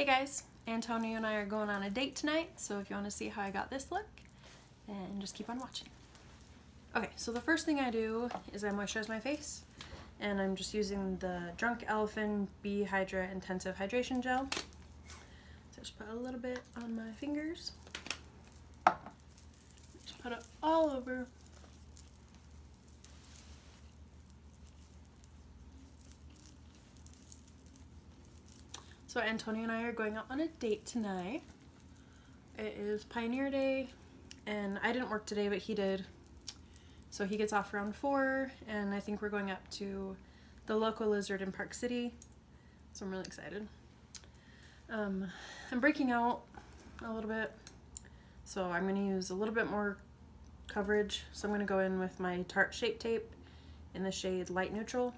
Hey guys, Antonio and I are going on a date tonight, so if you want to see how I got this look, then just keep on watching. Okay, so the first thing I do is I moisturize my face, and I'm just using the Drunk Elephant Bee Hydra Intensive Hydration Gel. So just put a little bit on my fingers. Just put it all over. So Antonio and I are going out on a date tonight. It is Pioneer Day, and I didn't work today, but he did. So he gets off around 4, and I think we're going up to the local Lizard in Park City. So I'm really excited. I'm breaking out a little bit, so I'm going to use a little bit more coverage. So I'm going to go in with my Tarte Shape Tape in the shade Light Neutral,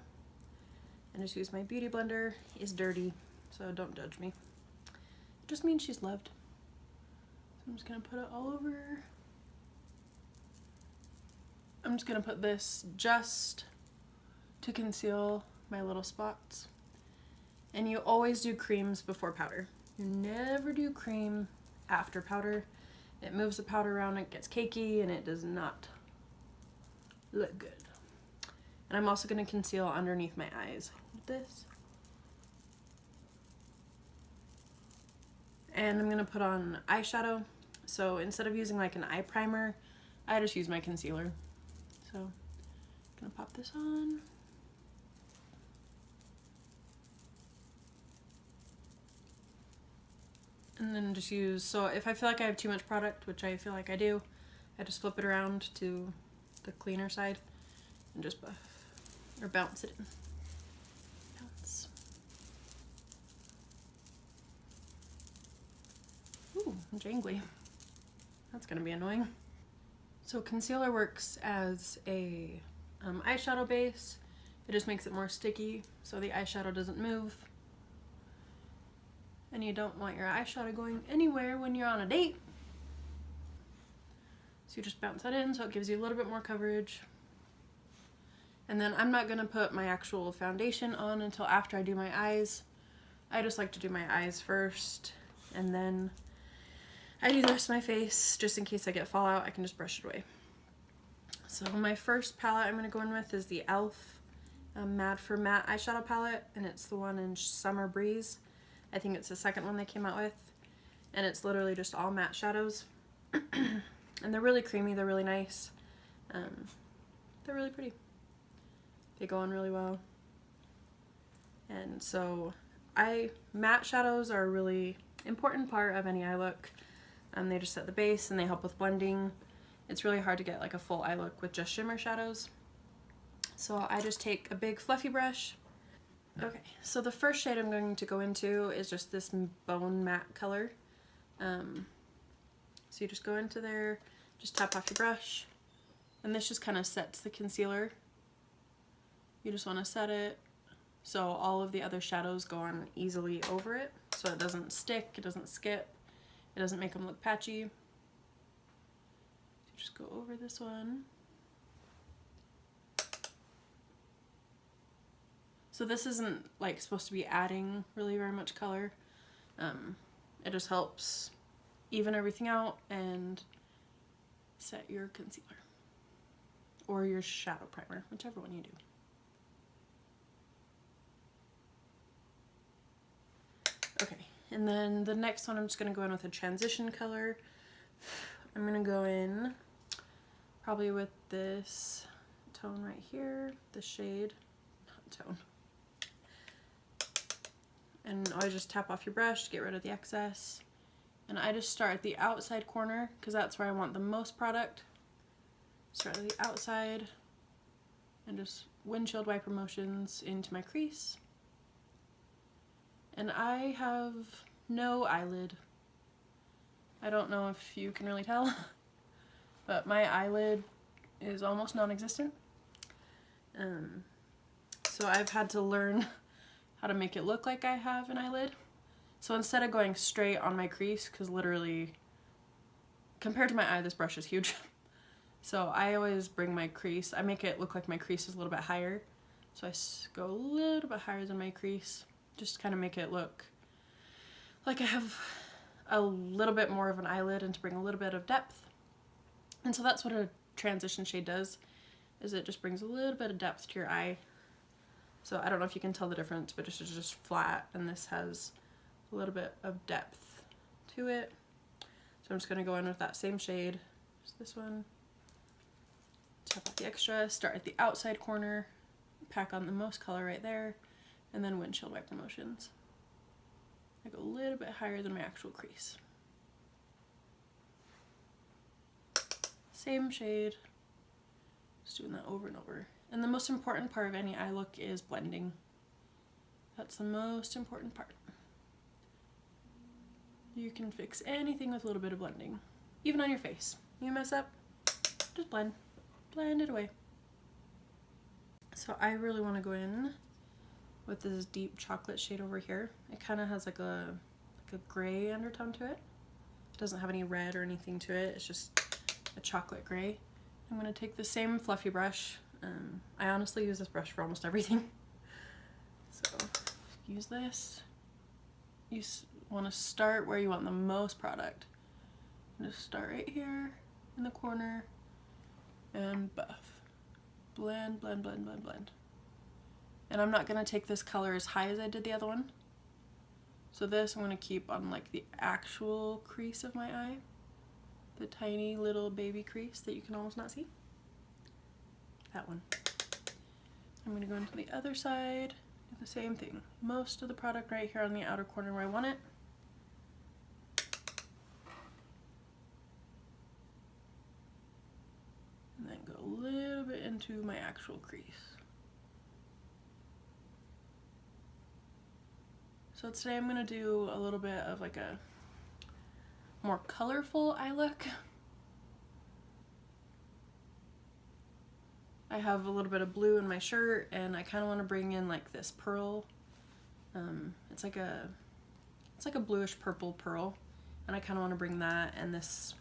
and just use my beauty blender. It's dirty, so don't judge me. It just means she's loved. So I'm just gonna put it all over. I'm just gonna put this just to conceal my little spots. And you always do creams before powder. You never do cream after powder. It moves the powder around, it gets cakey, and it does not look good. And I'm also gonna conceal underneath my eyes with this. And I'm gonna put on eyeshadow. So instead of using like an eye primer, I just use my concealer. So I'm gonna pop this on. And then just use, so if I feel like I have too much product, which I feel like I do, I just flip it around to the cleaner side and just buff or bounce it in. Bounce. Ooh, jangly. That's gonna be annoying. So concealer works as a eyeshadow base. It just makes it more sticky so the eyeshadow doesn't move. And you don't want your eyeshadow going anywhere when you're on a date. So you just bounce that in so it gives you a little bit more coverage. And then I'm not gonna put my actual foundation on until after I do my eyes. I just like to do my eyes first, and then I do the rest of my face just in case I get fallout. I can just brush it away. So my first palette I'm going to go in with is the e.l.f. Mad for Matte eyeshadow palette, and it's the one in Summer Breeze. I think it's the second one they came out with, and it's literally just all matte shadows. And they're really creamy, they're really nice. They're really pretty. They go on really well. And so matte shadows are a really important part of any eye look. They just set the base and they help with blending. It's really hard to get like a full eye look with just shimmer shadows. So I just take a big fluffy brush. Okay, so the first shade I'm going to go into is just this bone matte color. So you just go into there, just tap off your brush, and this just kind of sets the concealer. You just want to set it so all of the other shadows go on easily over it, so it doesn't stick, it doesn't skip. It doesn't make them look patchy. So just go over this one. So this isn't like supposed to be adding really very much color. It just helps even everything out and set your concealer or your shadow primer, whichever one you do. Okay. And then the next one, I'm just going to go in with a transition color. I'm going to go in probably with this tone right here, the shade, not tone. And always just tap off your brush to get rid of the excess. And I just start at the outside corner because that's where I want the most product. Start at the outside and just windshield wiper motions into my crease. And I have no eyelid. I don't know if you can really tell, but my eyelid is almost non-existent. So I've had to learn how to make it look like I have an eyelid. So instead of going straight on my crease, because literally, compared to my eye, this brush is huge. So I always bring my crease, I make it look like my crease is a little bit higher. So I go a little bit higher than my crease, just to kind of make it look like I have a little bit more of an eyelid and to bring a little bit of depth. And so that's what a transition shade does, is it just brings a little bit of depth to your eye. So I don't know if you can tell the difference, but this is just flat and this has a little bit of depth to it. So I'm just going to go in with that same shade, just this one, tap out the extra, start at the outside corner, pack on the most color right there, and then windshield wiper motions. I go a little bit higher than my actual crease. Same shade, just doing that over and over. And the most important part of any eye look is blending. That's the most important part. You can fix anything with a little bit of blending, even on your face. You mess up, just blend it away. So I really want to go in with this deep chocolate shade over here. It kind of has like a gray undertone to it. It doesn't have any red or anything to it. It's just a chocolate gray. I'm going to take the same fluffy brush. I honestly use this brush for almost everything. So use this. You want to start where you want the most product. Just start right here in the corner and buff. Blend, blend, blend, blend, blend. And I'm not going to take this color as high as I did the other one. So this I'm going to keep on like the actual crease of my eye. The tiny little baby crease that you can almost not see. That one. I'm going to go into the other side, do the same thing. Most of the product right here on the outer corner where I want it. And then go a little bit into my actual crease. So today I'm going to do a little bit of like a more colorful eye look. I have a little bit of blue in my shirt and I kind of want to bring in like this pearl. It's like a bluish purple pearl, and I kind of want to bring that and this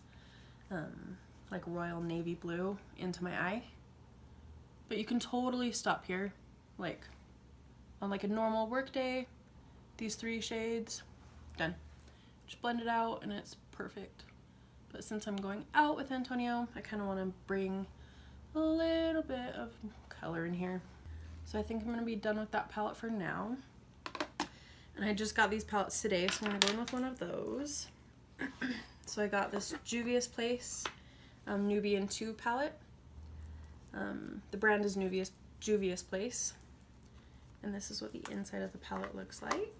like royal navy blue into my eye. But you can totally stop here, like on like a normal work day, these 3 shades, done. Just blend it out and it's perfect. But since I'm going out with Antonio, I kind of want to bring a little bit of color in here. So I think I'm going to be done with that palette for now. And I just got these palettes today, so I'm going to go in with one of those. So I got this Juvias Place Nubian 2 palette. The brand is Juvias Place. And this is what the inside of the palette looks like.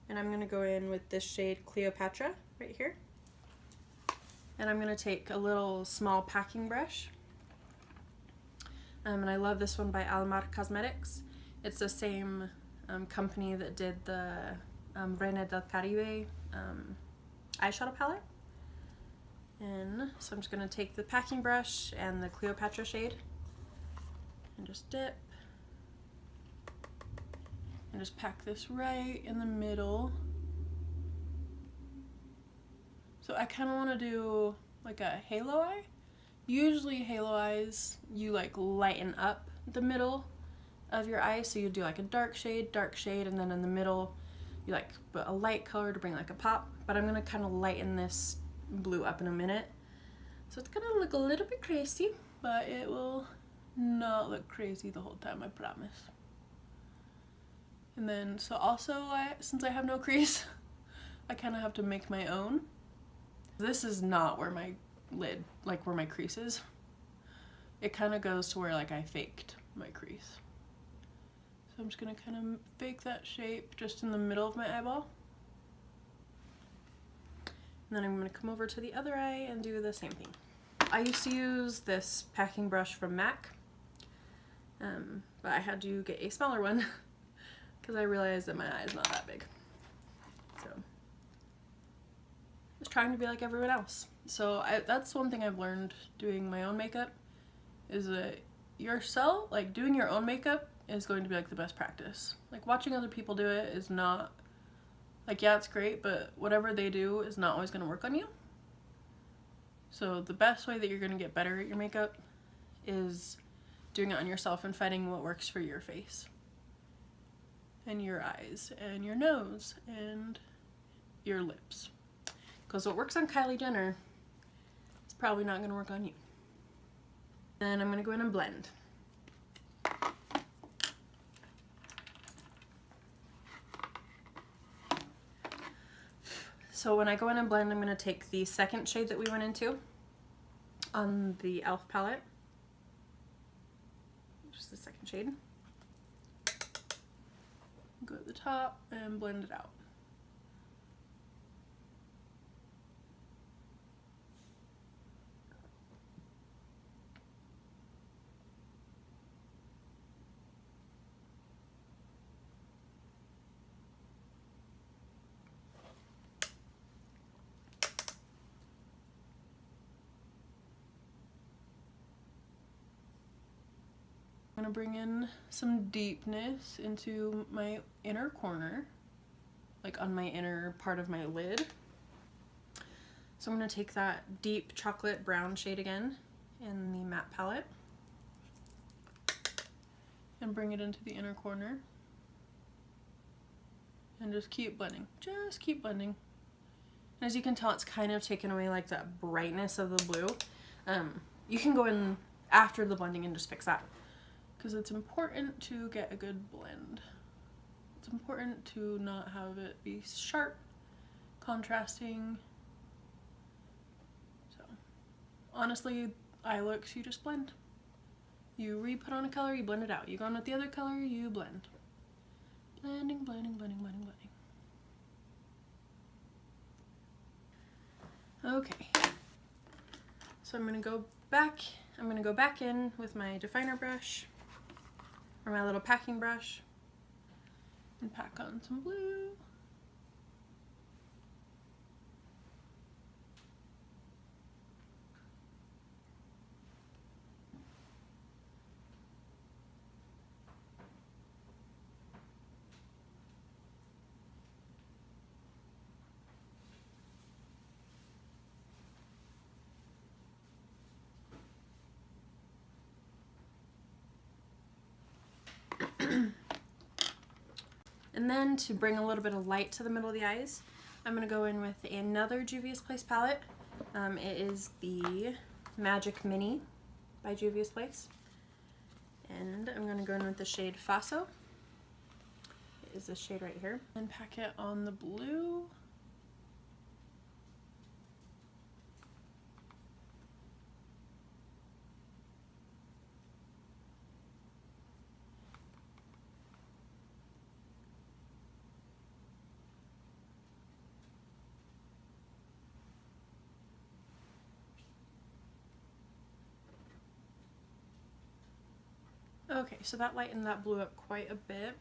And I'm going to go in with this shade Cleopatra right here. And I'm going to take a little small packing brush. And I love this one by Almar Cosmetics. It's the same company that did the Reina del Caribe eyeshadow palette. And so I'm just going to take the packing brush and the Cleopatra shade and just dip. And just pack this right in the middle. So I kind of want to do like a halo eye. Usually halo eyes, you like lighten up the middle of your eye. So you do like a dark shade, and then in the middle you like put a light color to bring like a pop. But I'm going to kind of lighten this blue up in a minute. So it's going to look a little bit crazy, but it will not look crazy the whole time, I promise. And then, so also, since I have no crease, I kind of have to make my own. This is not where my lid, like where my crease is. It kind of goes to where like I faked my crease. So I'm just going to kind of fake that shape just in the middle of my eyeball. And then I'm going to come over to the other eye and do the same thing. I used to use this packing brush from MAC, but I had to get a smaller one because I realized that my eye is not that big. So just trying to be like everyone else. So that's one thing I've learned doing my own makeup, is that yourself, like doing your own makeup is going to be like the best practice. Like watching other people do it is not, like, yeah, it's great, but whatever they do is not always going to work on you. So the best way that you're going to get better at your makeup is doing it on yourself and finding what works for your face. and your eyes and your nose and your lips. Because what works on Kylie Jenner is probably not going to work on you. Then I'm going to go in and blend. So when I go in and blend, I'm going to take the second shade that we went into on the e.l.f. palette. Just the second shade. Go at the top and blend it out. I'm going to bring in some deepness into my inner corner, like on my inner part of my lid. So I'm going to take that deep chocolate brown shade again in the matte palette and bring it into the inner corner and just keep blending. Just keep blending. And as you can tell, it's kind of taken away like that brightness of the blue. You can go in after the blending and just fix that, because it's important to get a good blend. It's important to not have it be sharp, contrasting. So honestly, eye looks, you just blend. You re-put on a color, you blend it out. You go on with the other color, you blend. Blending, blending, blending, blending, blending. Okay. So I'm gonna go back in with my definer brush, or my little packing brush, and pack on some blue. And then to bring a little bit of light to the middle of the eyes, I'm going to go in with another Juvia's Place palette. It is the Magic Mini by Juvia's Place. And I'm going to go in with the shade Faso. It is this shade right here. And pack it on the blue. Okay, so that lightened that blue up quite a bit.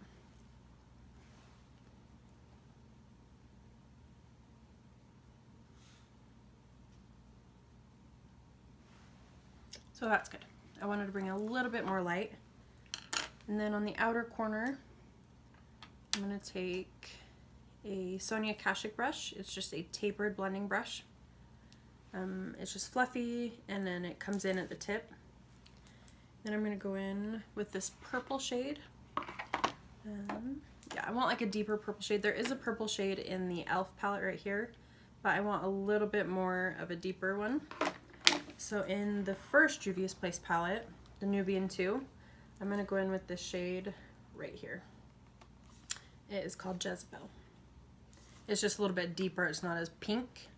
So that's good. I wanted to bring a little bit more light. And then on the outer corner, I'm going to take a Sonia Kashuk brush. It's just a tapered blending brush. It's just fluffy, and then it comes in at the tip. Then I'm going to go in with this purple shade. Yeah, I want like a deeper purple shade. There is a purple shade in the e.l.f. palette right here, but I want a little bit more of a deeper one. So in the first Juvia's Place palette, the Nubian 2, I'm going to go in with this shade right here. It is called Jezebel. It's just a little bit deeper. It's not as pink.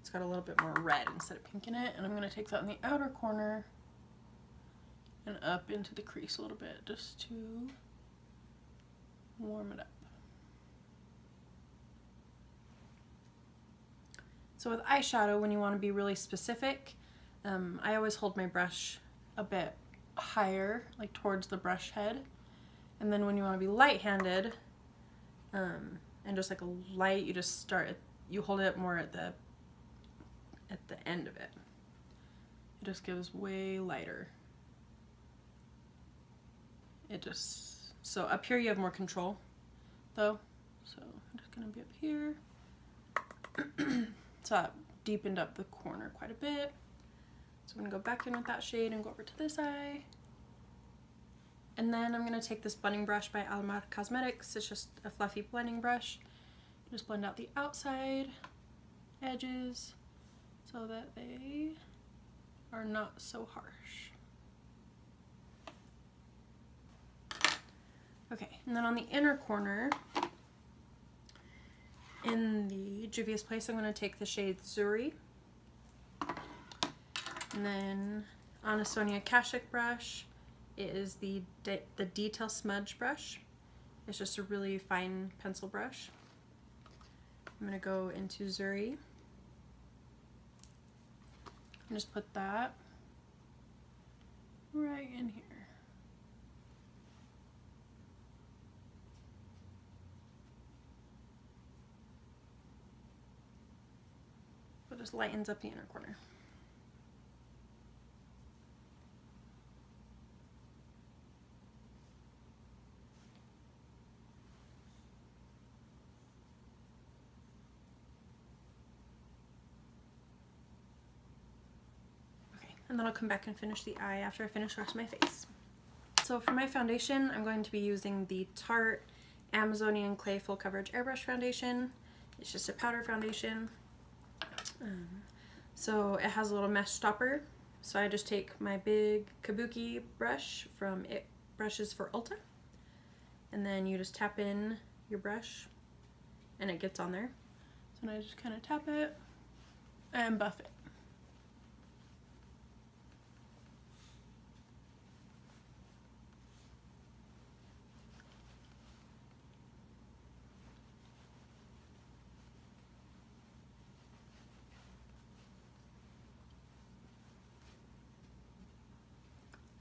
It's got a little bit more red instead of pink in it. And I'm going to take that in the outer corner and up into the crease a little bit just to warm it up. So with eyeshadow, when you want to be really specific, I always hold my brush a bit higher, like towards the brush head. And then when you want to be light-handed, and just like a light, you just start, you hold it more at the end of it. It just gives way lighter. It just, so up here you have more control though. So I'm just gonna be up here. So that deepened up the corner quite a bit. So I'm gonna go back in with that shade and go over to this eye. And then I'm going to take this blending brush by Almar Cosmetics. It's just a fluffy blending brush. Just blend out the outside edges so that they are not so harsh. Okay, and then on the inner corner, in the Juvias place, I'm going to take the shade Zuri. And then on a Sonia Kashuk brush, it is the Detail Smudge brush. It's just a really fine pencil brush. I'm going to go into Zuri and just put that right in here. It just lightens up the inner corner. Okay, and then I'll come back and finish the eye after I finish the rest of my face. So for my foundation, I'm going to be using the Tarte Amazonian Clay Full Coverage Airbrush Foundation. It's just a powder foundation. So it has a little mesh stopper. So I just take my big kabuki brush from It Brushes for Ulta. And then you just tap in your brush and it gets on there. So then I just kind of tap it and buff it.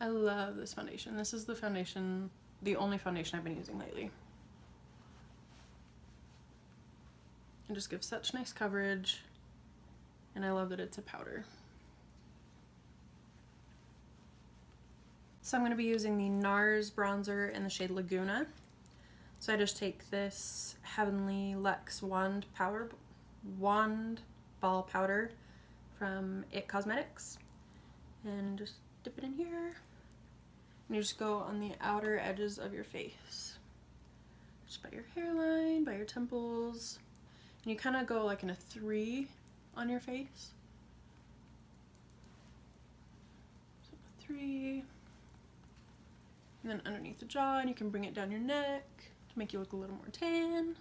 I love this foundation. This is the foundation, the only foundation I've been using lately. It just gives such nice coverage, and I love that it's a powder. So I'm going to be using the NARS bronzer in the shade Laguna. So I just take this Heavenly Luxe Wand Ball Powder from It Cosmetics and just dip it in here. And you just go on the outer edges of your face. Just by your hairline, by your temples. And you kind of go like in a 3 on your face. So 3. And then underneath the jaw, and you can bring it down your neck to make you look a little more tan.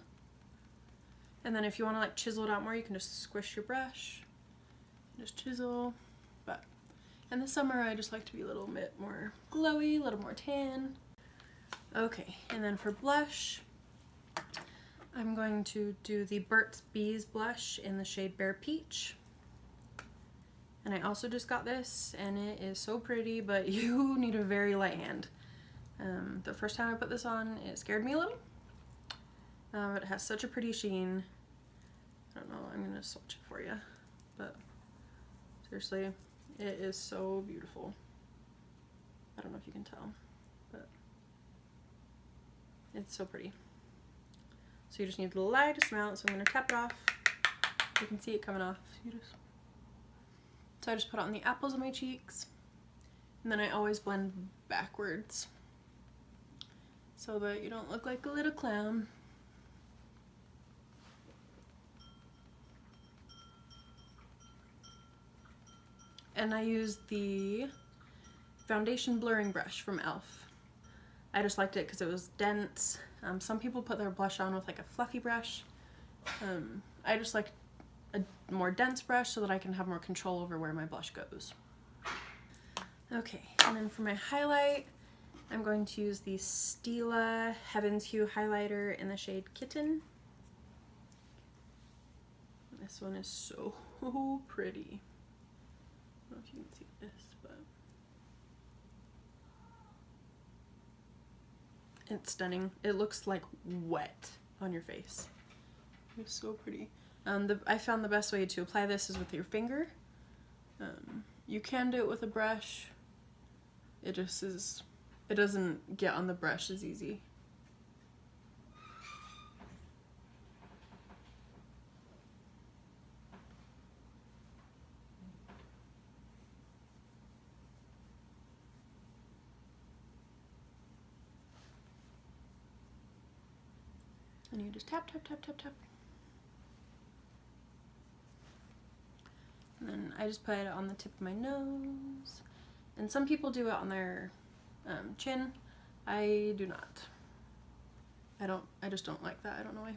And then if you want to like chisel it out more, you can just squish your brush. Just chisel. But in the summer, I just like to be a little bit more glowy, a little more tan. Okay, and then for blush, I'm going to do the Burt's Bees blush in the shade Bare Peach. And I also just got this, and it is so pretty, but you need a very light hand. The first time I put this on, it scared me a little. It has such a pretty sheen. I don't know, I'm gonna swatch it for you, but seriously, it is so beautiful. I don't know if you can tell, but it's so pretty. So you just need the lightest amount, so I'm gonna tap it off. You can see it coming off. So I just put it on the apples of my cheeks, and then I always blend backwards so that you don't look like a little clown. And I use the foundation blurring brush from e.l.f. I just liked it because it was dense. Some people put their blush on with like a fluffy brush. I just like a more dense brush so that I can have more control over where my blush goes. Okay, and then for my highlight, I'm going to use the Stila Heaven's Hue highlighter in the shade Kitten. This one is so pretty. I don't know if you can see this, but it's stunning. It looks like wet on your face. It's so pretty. I found the best way to apply this is with your finger. You can do it with a brush. It just is, it doesn't get on the brush as easy. And you just tap, tap, tap, tap, tap. And then I just put it on the tip of my nose. And some people do it on their chin. I do not. I just don't like that. I don't know why.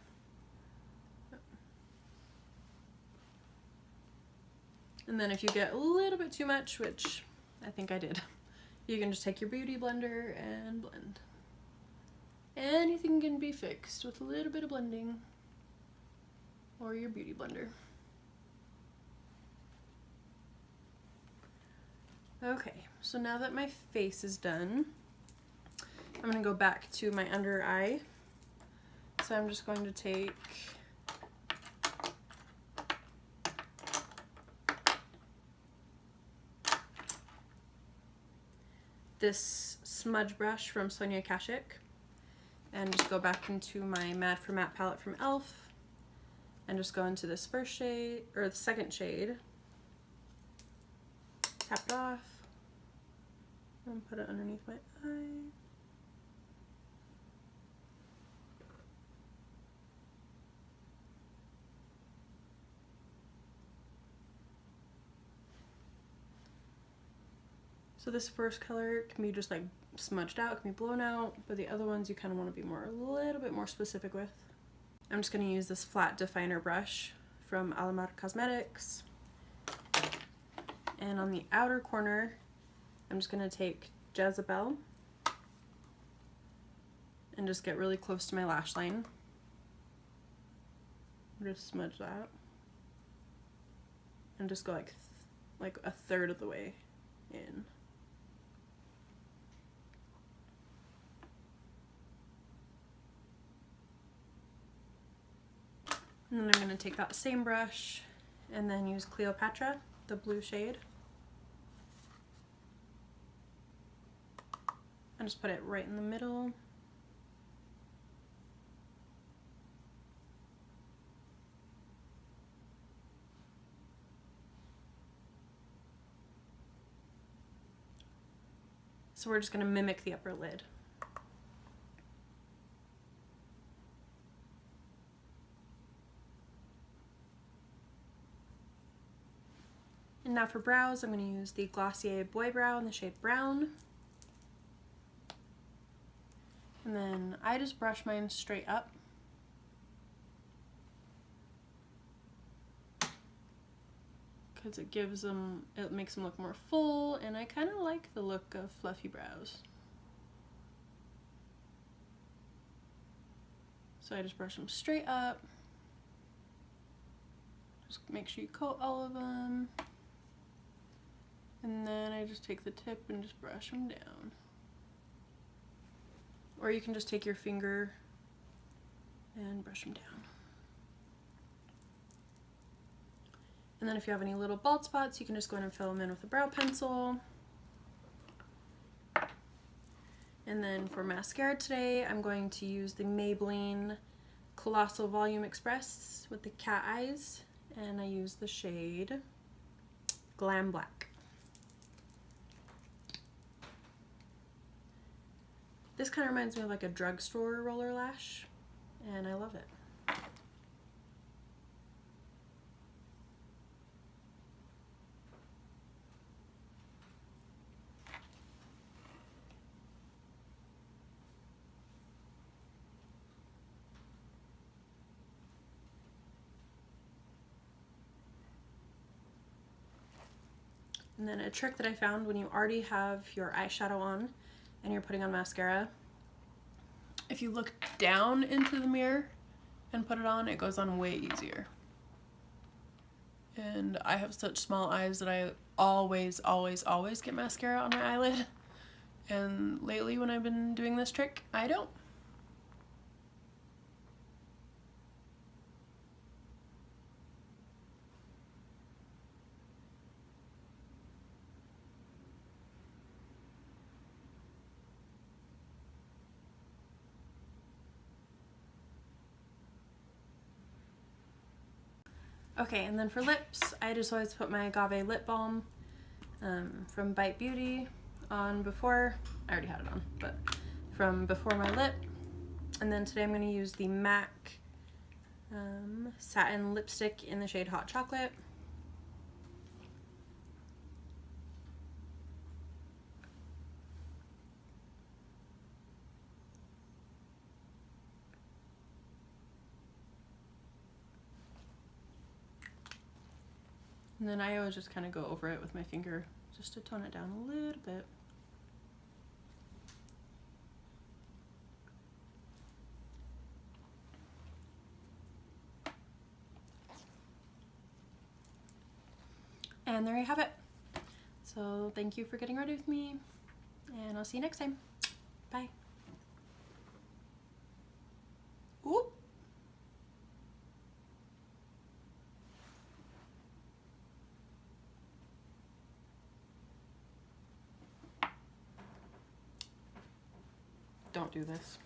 And then if you get a little bit too much, which I think I did, you can just take your beauty blender and blend. Anything can be fixed with a little bit of blending or your beauty blender. Okay, so now that my face is done, I'm going to go back to my under eye. So I'm just going to take this smudge brush from Sonia Kashuk and just go back into my Mad for Matte palette from e.l.f. and just go into this first shade, or the second shade, tap it off, and put it underneath my eye. So this first color can be just like smudged out, can be blown out, but the other ones you kind of want to be a little bit more specific with. I'm just going to use this flat definer brush from Alamar Cosmetics. And on the outer corner, I'm just going to take Jezebel and just get really close to my lash line. Just smudge that. And just go like a third of the way in. And then I'm going to take that same brush and then use Cleopatra, the blue shade. And just put it right in the middle. So we're just going to mimic the upper lid. And now for brows, I'm going to use the Glossier Boy Brow in the shade Brown. And then I just brush mine straight up. Because it makes them look more full, and I kind of like the look of fluffy brows. So I just brush them straight up. Just make sure you coat all of them. And then I just take the tip and just brush them down. Or you can just take your finger and brush them down. And then if you have any little bald spots, you can just go in and fill them in with a brow pencil. And then for mascara today, I'm going to use the Maybelline Colossal Volume Express with the cat eyes. And I use the shade Glam Black. This kind of reminds me of like a drugstore roller lash, and I love it. And then a trick that I found when you already have your eyeshadow on and you're putting on mascara, if you look down into the mirror and put it on, it goes on way easier. And I have such small eyes that I always get mascara on my eyelid. And lately when I've been doing this trick, I don't. Okay, and then for lips, I just always put my Agave lip balm from Bite Beauty on before, I already had it on, but from before my lip. And then today I'm going to use the MAC Satin lipstick in the shade Hot Chocolate. And then I always just kind of go over it with my finger just to tone it down a little bit. And there you have it. So thank you for getting ready with me, and I'll see you next time. Bye. Ooh. Don't do this.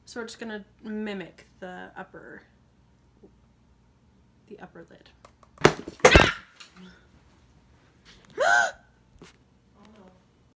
So we're just gonna mimic the upper lid.